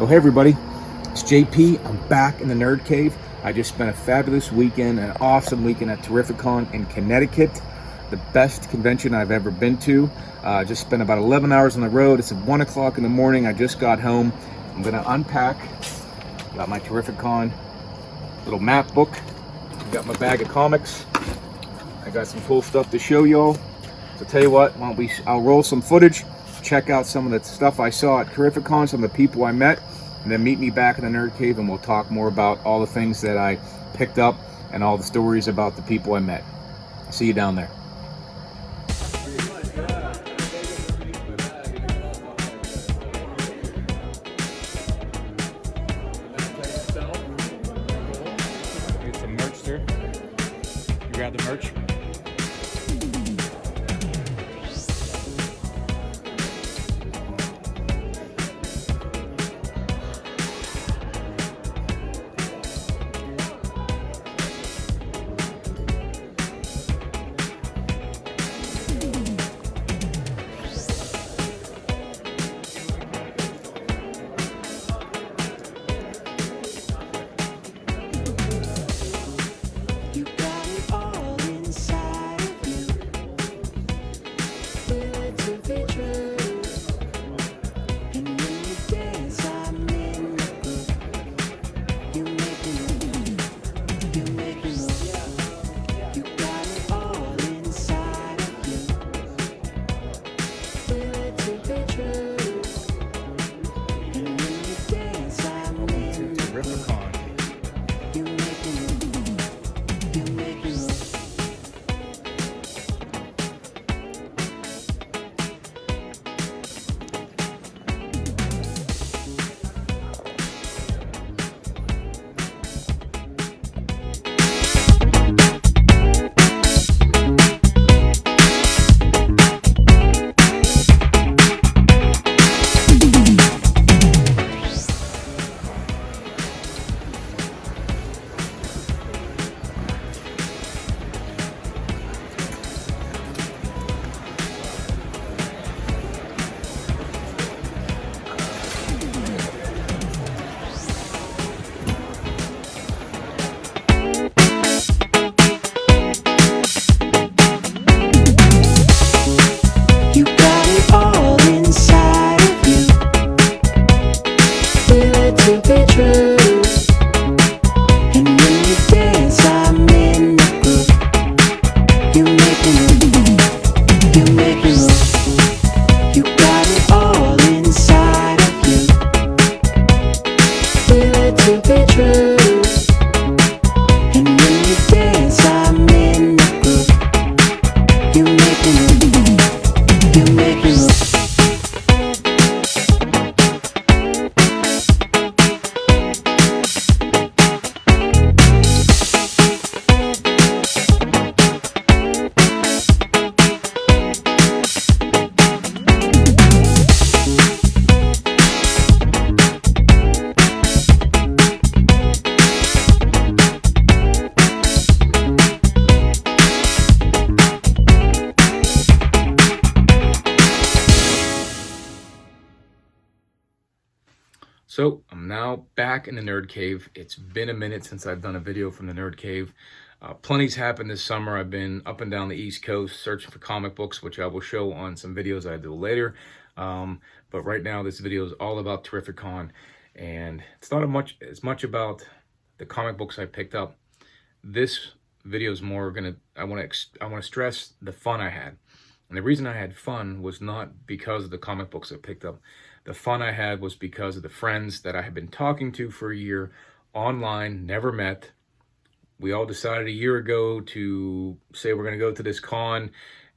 Oh, hey everybody, it's JP. I'm back in the Nerd Cave. I just spent a fabulous weekend, an awesome weekend at Terrificon in Connecticut, the best convention I've ever been to. Just spent about 11 hours on the road. It's at 1 o'clock in the morning. I just got home. I'm gonna unpack. Got my Terrificon little map book. Got my bag of comics. I got some cool stuff to show y'all. So tell you what, I'll roll some footage, check out some of the stuff I saw at Terrificon, some of the people I met, and then meet me back in the Nerd Cave and we'll talk more about all the things that I picked up and all the stories about the people I met. See you down there. Get some merch, sir. You grab the merch. So I'm now back in the Nerd Cave. It's been a minute since I've done a video from the Nerd Cave. Plenty's happened this summer. I've been up and down the East Coast searching for comic books, which I will show on some videos I do later. But right now, this video is all about Terrificon, and it's not as much about the comic books I picked up. This video is more I want to stress the fun I had. And the reason I had fun was not because of the comic books I picked up. The fun I had was because of the friends that I had been talking to for a year online, never met. We all decided a year ago to say we're going to go to this con.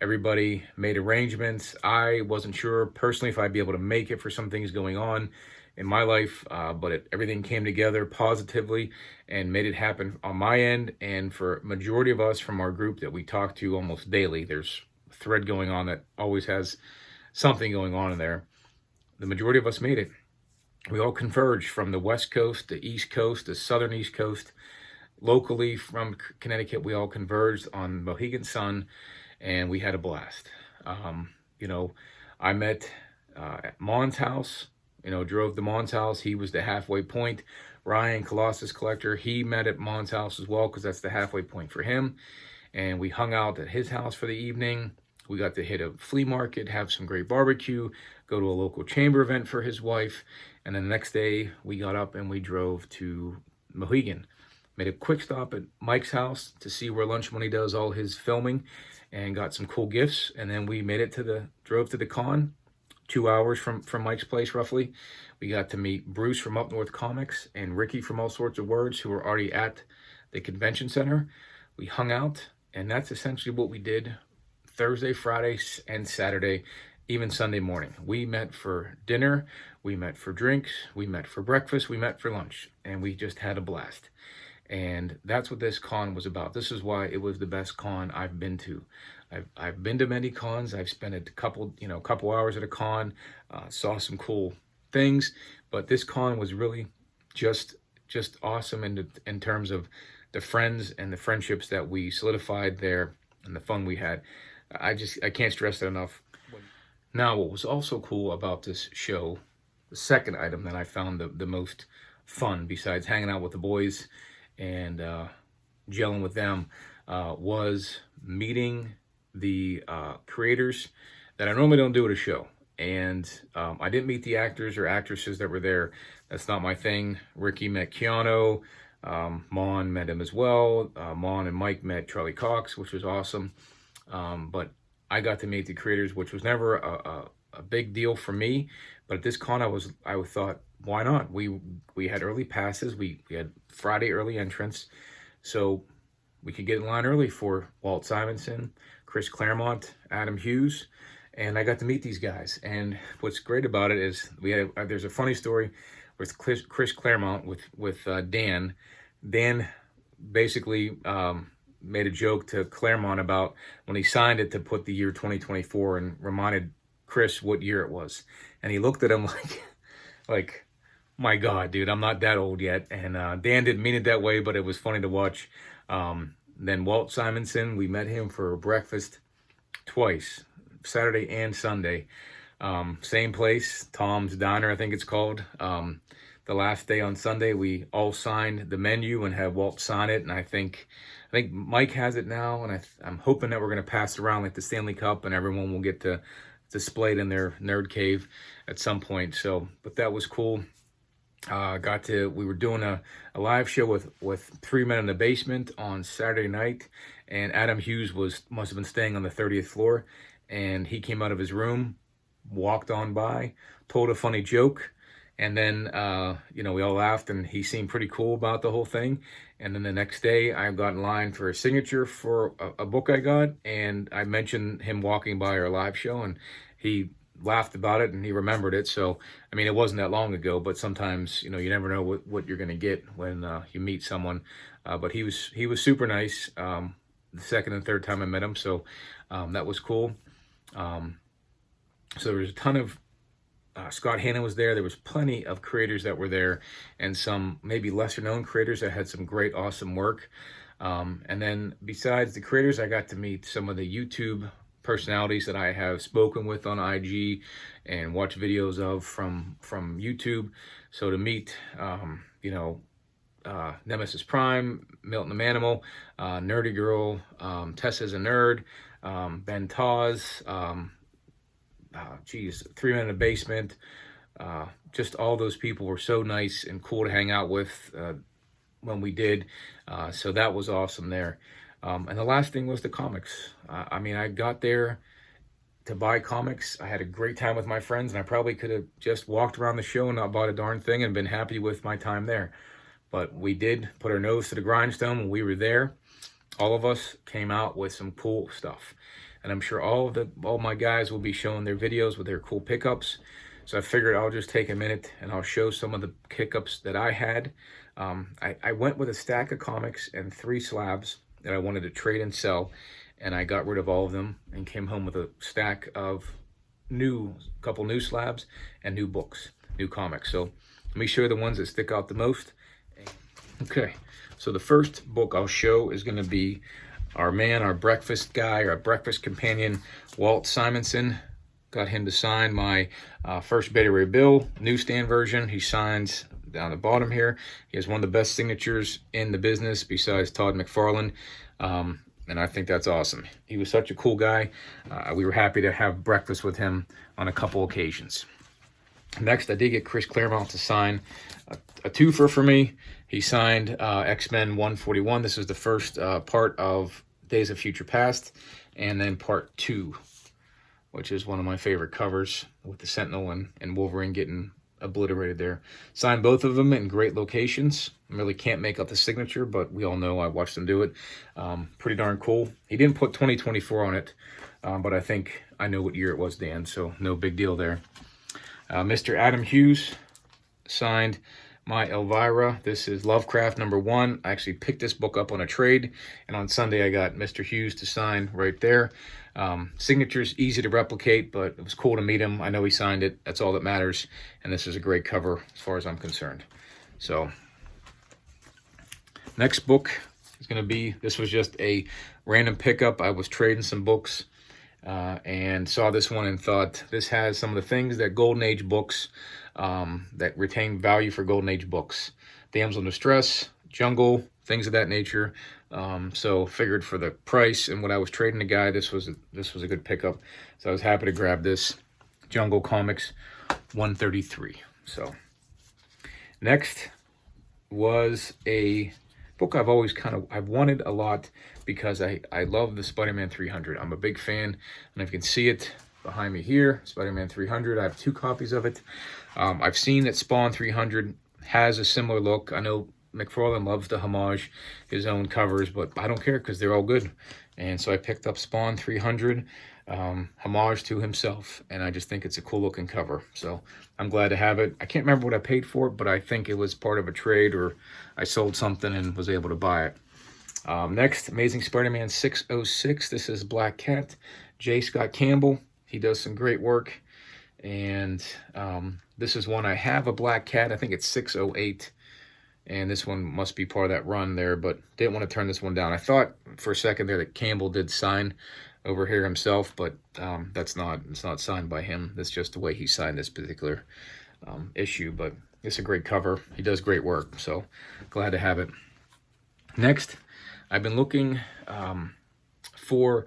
Everybody made arrangements. I wasn't sure personally if I'd be able to make it for some things going on in my life, but everything came together positively and made it happen on my end. And for majority of us from our group that we talk to almost daily, there's a thread going on that always has something going on in there. The majority of us made it. We all converged from the West Coast, the East Coast, the Southern East Coast. Locally from Connecticut, we all converged on Mohegan Sun, and we had a blast. I met at Mon's house. drove to Mon's house. He was the halfway point. Ryan, Colossus Collector, he met at Mon's house as well, because that's the halfway point for him. And we hung out at his house for the evening. We got to hit a flea market, have some great barbecue, go to a local chamber event for his wife. And then the next day, we got up and we drove to Mohegan. Made a quick stop at Mike's house to see where Lunch Money does all his filming, and got some cool gifts. And then we drove to the con, 2 hours from Mike's place roughly. We got to meet Bruce from Up North Comics and Ricky from All Sorts of Words, who were already at the convention center. We hung out, and that's essentially what we did Thursday, Friday, and Saturday, even Sunday morning. We met for dinner, we met for drinks, we met for breakfast, we met for lunch, and we just had a blast. And that's what this con was about. This is why it was the best con I've been to. I've been to many cons. I've spent a couple hours at a con, saw some cool things, but this con was really just awesome in terms of the friends and the friendships that we solidified there and the fun we had. I can't stress it enough. Now, what was also cool about this show, the second item that I found the most fun, besides hanging out with the boys and gelling with them, was meeting the creators that I normally don't do at a show. And I didn't meet the actors or actresses that were there. That's not my thing. Ricky met Keanu. Mon met him as well. Mon and Mike met Charlie Cox, which was awesome. But I got to meet the creators, which was never a big deal for me. But at this con, I thought, why not? We had early passes. We had Friday early entrance, so we could get in line early for Walt Simonson, Chris Claremont, Adam Hughes, and I got to meet these guys. And what's great about it is there's a funny story with Chris Claremont with Dan. Dan basically made a joke to Claremont about when he signed it to put the year 2024, and reminded Chris what year it was. And he looked at him like, my God, dude, I'm not that old yet. And Dan didn't mean it that way, but it was funny to watch. Then Walt Simonson, we met him for breakfast twice, Saturday and Sunday. Same place, Tom's Diner, I think it's called. The last day on Sunday, we all signed the menu and had Walt sign it. And I think Mike has it now, and I'm hoping that we're going to pass it around like the Stanley Cup, and everyone will get to display it in their nerd cave at some point. So, but that was cool. We were doing a live show with 3 Men in the Basement on Saturday night, and Adam Hughes must have been staying on the 30th floor, and he came out of his room, walked on by, told a funny joke, and then we all laughed, and he seemed pretty cool about the whole thing. And then the next day, I got in line for a signature for a book I got, and I mentioned him walking by our live show, and he laughed about it, and he remembered it. So, I mean, it wasn't that long ago, but sometimes, you never know what you're going to get when you meet someone. But he was super nice the second and third time I met him. So that was cool. So there was a ton of, Scott Hannon was there. There was plenty of creators that were there, and some maybe lesser known creators that had some great, awesome work. And then besides the creators, I got to meet some of the YouTube personalities that I have spoken with on IG and watch videos of from YouTube. So to meet, Nemesis Prime, Milton the Manimal, Nerdy Girl, Tessa's a Nerd, Ben Taz, 3 Men in the Basement. Just all those people were so nice and cool to hang out with when we did. So that was awesome there. And the last thing was the comics. I got there to buy comics. I had a great time with my friends, and I probably could have just walked around the show and not bought a darn thing and been happy with my time there. But we did put our nose to the grindstone when we were there. All of us came out with some cool stuff. And I'm sure all my guys will be showing their videos with their cool pickups. So I figured I'll just take a minute and I'll show some of the pickups that I had. I went with a stack of comics and 3 slabs that I wanted to trade and sell, and I got rid of all of them and came home with a stack of couple new slabs and new books, new comics. So let me show you the ones that stick out the most. Okay, so the first book I'll show is going to be our breakfast guy, our breakfast companion, Walt Simonson. got him to sign my first Betty Ray Bill newsstand version. He signs down the bottom here. He has one of the best signatures in the business besides Todd McFarlane. And I think that's awesome. He was such a cool guy. We were happy to have breakfast with him on a couple occasions. Next, I did get Chris Claremont to sign a twofer for me. He signed X-Men 141. This is the first part of Days of Future Past, and then part 2, which is one of my favorite covers with the Sentinel and Wolverine getting obliterated there. Signed both of them in great locations. I really can't make out the signature, but we all know I watched him do it. Pretty darn cool. He didn't put 2024 on it, but I think I know what year it was, Dan, so no big deal there. Mr. Adam Hughes signed my Elvira. This is Lovecraft #1. I actually picked this book up on a trade, and on Sunday I got Mr. Hughes to sign right there. Signature's easy to replicate, but it was cool to meet him. I know he signed it. That's all that matters, and this is a great cover as far as I'm concerned. So, next book is going to be, this was just a random pickup. I was trading some books and saw this one and thought this has some of the things that Golden Age books that retain value for Golden Age books. Damsel in Distress, Jungle, things of that nature. So figured for the price and what I was trading the guy, this was a good pickup. So I was happy to grab this. Jungle Comics 133. So next was a book I've wanted a lot because I love the Spider-Man 300. I'm a big fan, and if you can see it behind me here, Spider-Man 300. I have 2 copies of it. I've seen that Spawn 300 has a similar look. I know McFarlane loves to homage his own covers, but I don't care because they're all good. And so I picked up Spawn 300, homage to himself, and I just think it's a cool looking cover. So I'm glad to have it. I can't remember what I paid for it, but I think it was part of a trade or I sold something and was able to buy it. Next, Amazing Spider-Man 606. This is Black Cat, J. Scott Campbell. He does some great work. And this is one I have a Black Cat. I think it's 608. And this one must be part of that run there, but didn't want to turn this one down. I thought for a second there that Campbell did sign over here himself, but it's not signed by him. That's just the way he signed this particular issue, but it's a great cover. He does great work, so glad to have it. Next, I've been looking for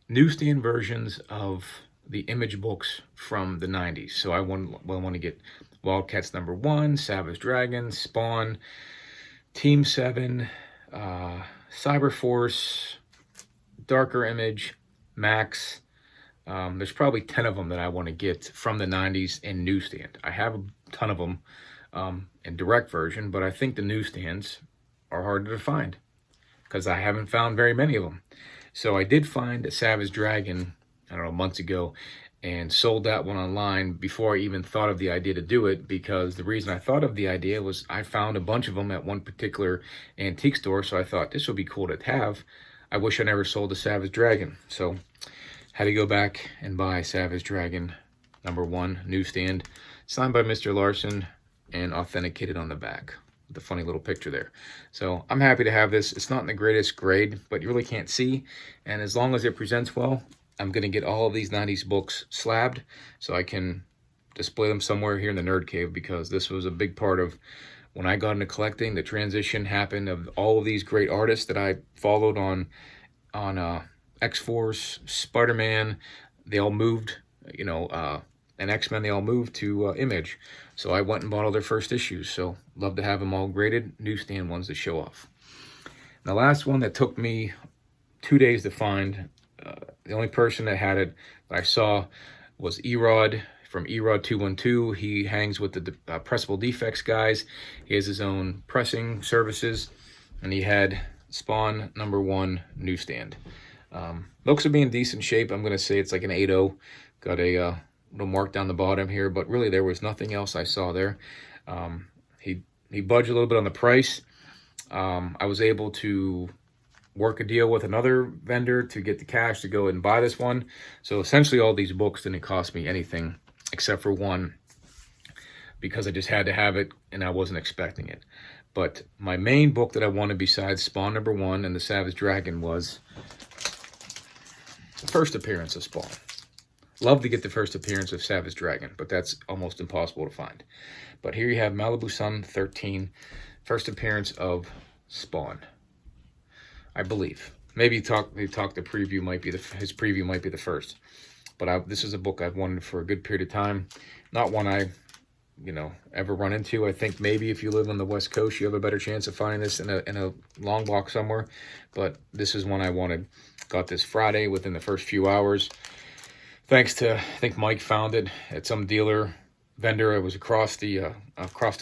newsstand versions of the Image books from the 90s. So I want to get Wildcats #1, Savage Dragon, Spawn, Team 7, Cyberforce, Darker Image, Max. There's probably 10 of them that I want to get from the 90s in newsstand. I have a ton of them in direct version, but I think the newsstands are harder to find because I haven't found very many of them. So I did find a Savage Dragon, I don't know, months ago, and sold that one online before I even thought of the idea to do it, because the reason I thought of the idea was I found a bunch of them at one particular antique store, so I thought this would be cool to have. I wish I never sold a Savage Dragon, so had to go back and buy Savage Dragon #1 newsstand, signed by Mr. Larson and authenticated on the back. The funny little picture there. So I'm happy to have this. It's not in the greatest grade, but you really can't see, and as long as it presents well, I'm going to get all of these 90s books slabbed so I can display them somewhere here in the Nerd Cave, because this was a big part of when I got into collecting. The transition happened of all of these great artists that I followed on X-Force, Spider-Man. They all moved, and X-Men, they all moved to Image. So I went and bought all their first issues. So love to have them all graded, newsstand ones to show off. And the last one that took me 2 days to find, the only person that had it that I saw was Erod from Erod 212. He hangs with the Pressable Defects guys. He has his own pressing services, and he had Spawn #1 newsstand. Looks to be in decent shape. I'm going to say it's like an 8.0. Got a little mark down the bottom here, but really there was nothing else I saw there. He budged a little bit on the price. I was able to work a deal with another vendor to get the cash to go and buy this one. So essentially all these books didn't cost me anything except for one, because I just had to have it and I wasn't expecting it. But my main book that I wanted besides Spawn #1 and the Savage Dragon was the first appearance of Spawn. love to get the first appearance of Savage Dragon, but that's almost impossible to find. But here you have Malibu Sun 13, first appearance of Spawn, I believe. Maybe the preview might be his preview might be the first. But this is a book I've wanted for a good period of time. Not one I, ever run into. I think maybe if you live on the West Coast, you have a better chance of finding this in a long box somewhere. But this is one I wanted. Got this Friday within the first few hours. Thanks to, I think Mike found it at some vendor. It was across the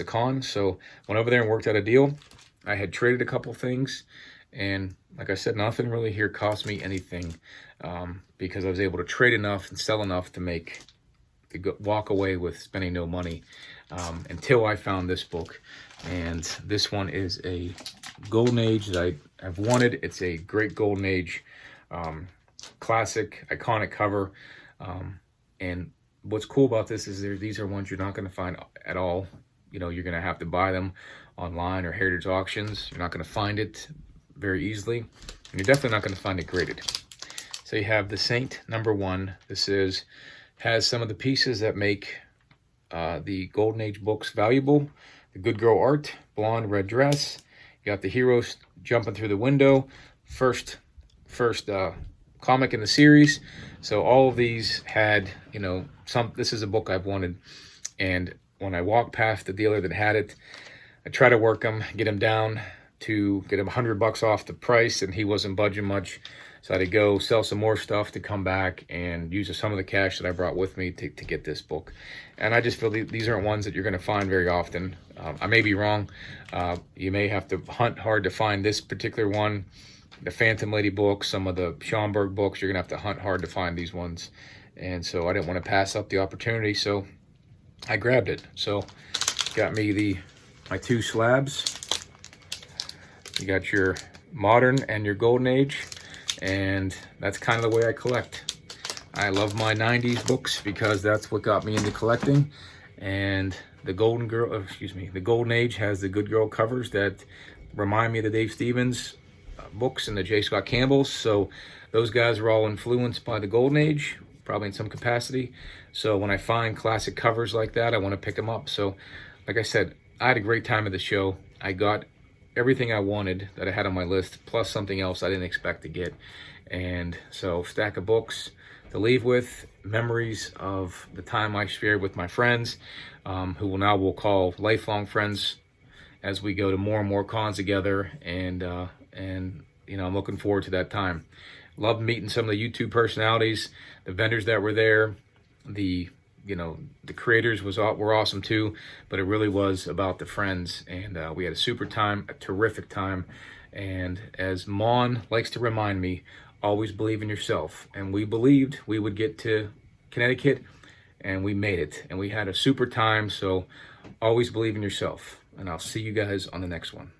con. So went over there and worked out a deal. I had traded a couple things, and like I said, nothing really here cost me anything, because I was able to trade enough and sell enough to walk away with spending no money, until I found this book. And this one is a Golden Age that I've wanted. It's a great Golden Age, classic, iconic cover. And what's cool about this is these are ones you're not going to find at all. You're going to have to buy them online or heritage auctions. You're not going to find it very easily, and you're definitely not going to find it graded. So you have the Saint #1. This has some of the pieces that make the Golden Age books valuable. The good girl art, blonde red dress. You got the heroes jumping through the window. First comic in the series. So all of these had, this is a book I've wanted. And when I walked past the dealer that had it, I try to work him, get him down to get him $100 off the price, and he wasn't budging much. So I had to go sell some more stuff to come back and use some of the cash that I brought with me to get this book. And I just feel these aren't ones that you're going to find very often. I may be wrong. You may have to hunt hard to find this particular one. The Phantom Lady books, some of the Schomburg books, you're going to have to hunt hard to find these ones. And so I didn't want to pass up the opportunity, so I grabbed it. So got me my two slabs. You got your modern and your Golden Age, and that's kind of the way I collect. I love my 90s books because that's what got me into collecting. And the the Golden Age has the good girl covers that remind me of the Dave Stevens books and the J. Scott Campbells. So those guys are all influenced by the Golden Age, probably in some capacity. So when I find classic covers like that, I want to pick them up. So like I said, I had a great time at the show. I got everything I wanted that I had on my list, plus something else I didn't expect to get. And so stack of books to leave with, memories of the time I shared with my friends, who we'll call lifelong friends as we go to more and more cons together. And I'm looking forward to that time. Love meeting some of the YouTube personalities, the vendors that were there, the creators were awesome too, but it really was about the friends, and we had a super time, a terrific time. And as Mon likes to remind me, always believe in yourself. And we believed we would get to Connecticut, and we made it, and we had a super time. So always believe in yourself, and I'll see you guys on the next one.